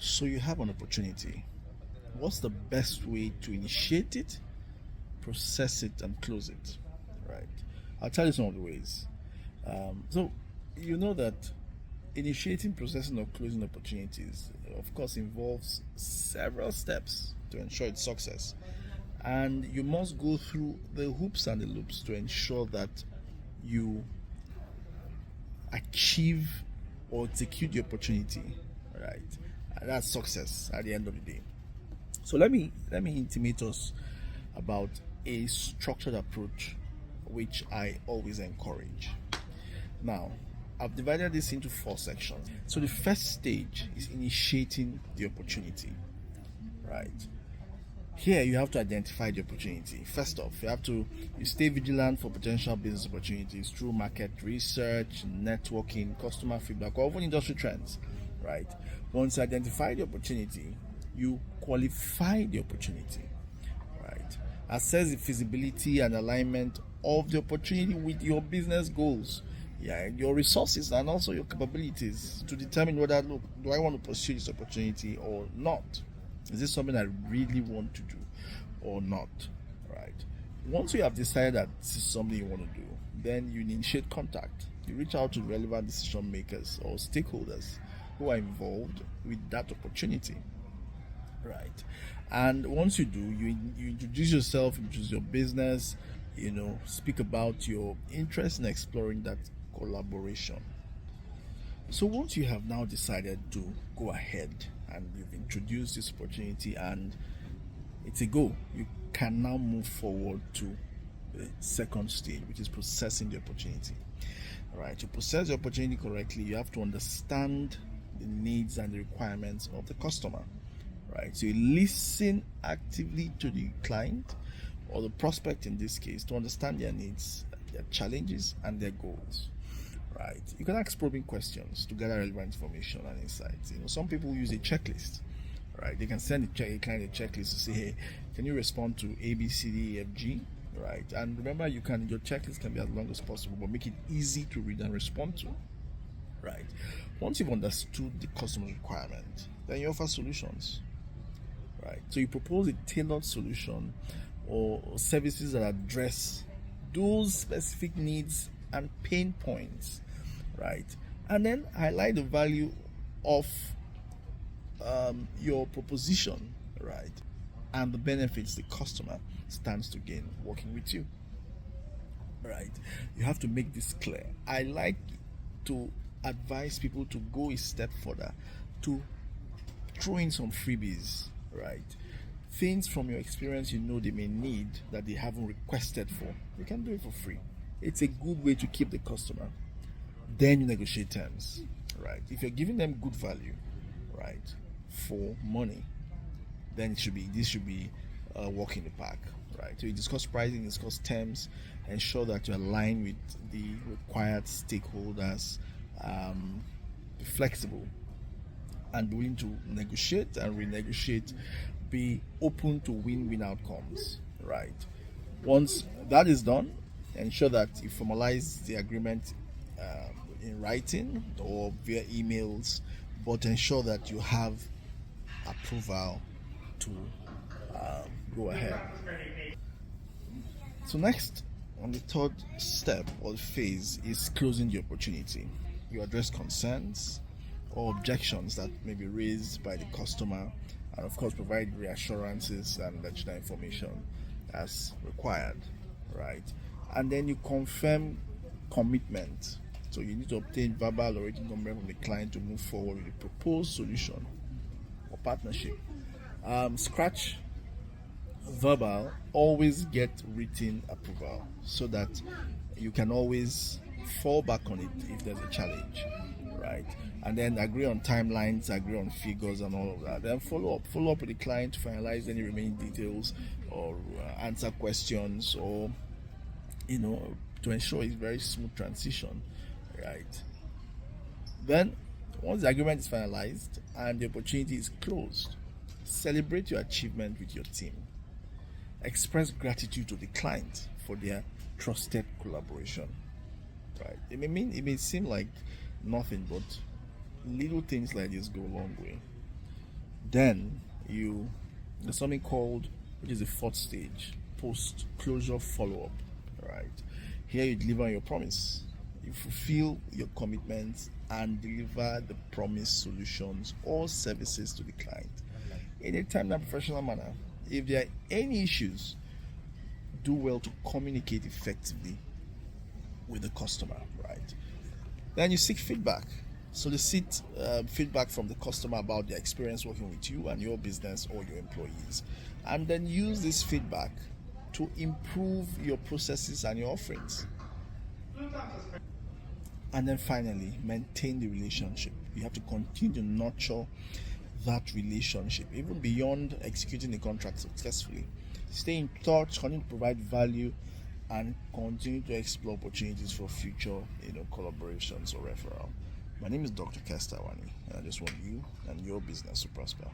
So you have an opportunity. What's the best way to initiate it, process it, and close it? Right. I'll tell you some of the ways. So you know that initiating, processing, or closing opportunities, of course, involves several steps to ensure its success. And you must go through the hoops and the loops to ensure that you achieve or execute the opportunity, right? And that's success at the end of the day. So let me intimate us about a structured approach which I always encourage. Now, I've divided this into four sections. So the first stage is initiating the opportunity, right? Here you have to identify the opportunity. First off, you stay vigilant for potential business opportunities through market research, networking, customer feedback, or even industry trends, right? Once you identify the opportunity, you qualify the opportunity, right? Assess the feasibility and alignment of the opportunity with your business goals, yeah, your resources, and also your capabilities to determine whether, look, do I want to pursue this opportunity or not? Is this something I really want to do or not? Right. Once you have decided that this is something you want to do, then you initiate contact. You reach out to relevant decision makers or stakeholders who are involved with that opportunity. Right. And once you do, you introduce yourself, introduce your business, speak about your interest in exploring that collaboration. So once you have now decided to go ahead and you've introduced this opportunity and it's a go, you can now move forward to the second stage, which is processing the opportunity. All right, to process the opportunity correctly, you have to understand the needs and the requirements of the customer. Right, so you listen actively to the client or the prospect in this case to understand their needs, their challenges, and their goals. Right, you can ask probing questions to gather relevant information and insights. Some people use a checklist. Right, they can send a client a checklist to say, hey, can you respond to A, B, C, D, E, F, G? Right, and remember, your checklist can be as long as possible, but make it easy to read and respond to. Right, once you've understood the customer requirement, then you offer solutions. Right, so you propose a tailored solution or services that address those specific needs and pain points, right? And then highlight the value of your proposition, right? And the benefits the customer stands to gain working with you, right? You have to make this clear. I like to advise people to go a step further, to throw in some freebies, right? Things from your experience they may need that they haven't requested for. You can do it for free. It's a good way to keep the customer. Then you negotiate terms, right? If you're giving them good value, right, for money, then this should be a walk in the park, right? So you discuss pricing, discuss terms, ensure that you align with the required stakeholders, be flexible, and be willing to negotiate and renegotiate, be open to win-win outcomes, right? Once that is done, ensure that you formalize the agreement in writing or via emails, but ensure that you have approval to go ahead. So next, on the third step or phase is closing the opportunity. You address concerns or objections that may be raised by the customer, and of course provide reassurances and additional information as required, right? And then you confirm commitment. So you need to obtain verbal or written commitment from the client to move forward with a proposed solution or partnership. Scratch verbal, always get written approval so that you can always fall back on it if there's a challenge, right? And then agree on timelines, agree on figures and all of that. Then follow up with the client to finalize any remaining details or answer questions, or to ensure a very smooth transition, right? Then once the agreement is finalized and the opportunity is closed, celebrate your achievement with your team. Express gratitude to the client for their trusted collaboration, right? It may seem like nothing, but little things like this go a long way. Then there's something called, which is the fourth stage, post closure follow up. Right here, you deliver your promise, you fulfill your commitments, and deliver the promised solutions or services to the client in a timely and professional manner. If there are any issues, do well to communicate effectively with the customer. Right then, you seek feedback. Solicit feedback from the customer about their experience working with you and your business or your employees, and then use this feedback to improve your processes and your offerings. And then finally, maintain the relationship. You have to continue to nurture that relationship even beyond executing the contract successfully. Stay in touch, continue to provide value, and continue to explore opportunities for future collaborations or referral. My name is Dr. Kestawani, and I just want you and your business to prosper.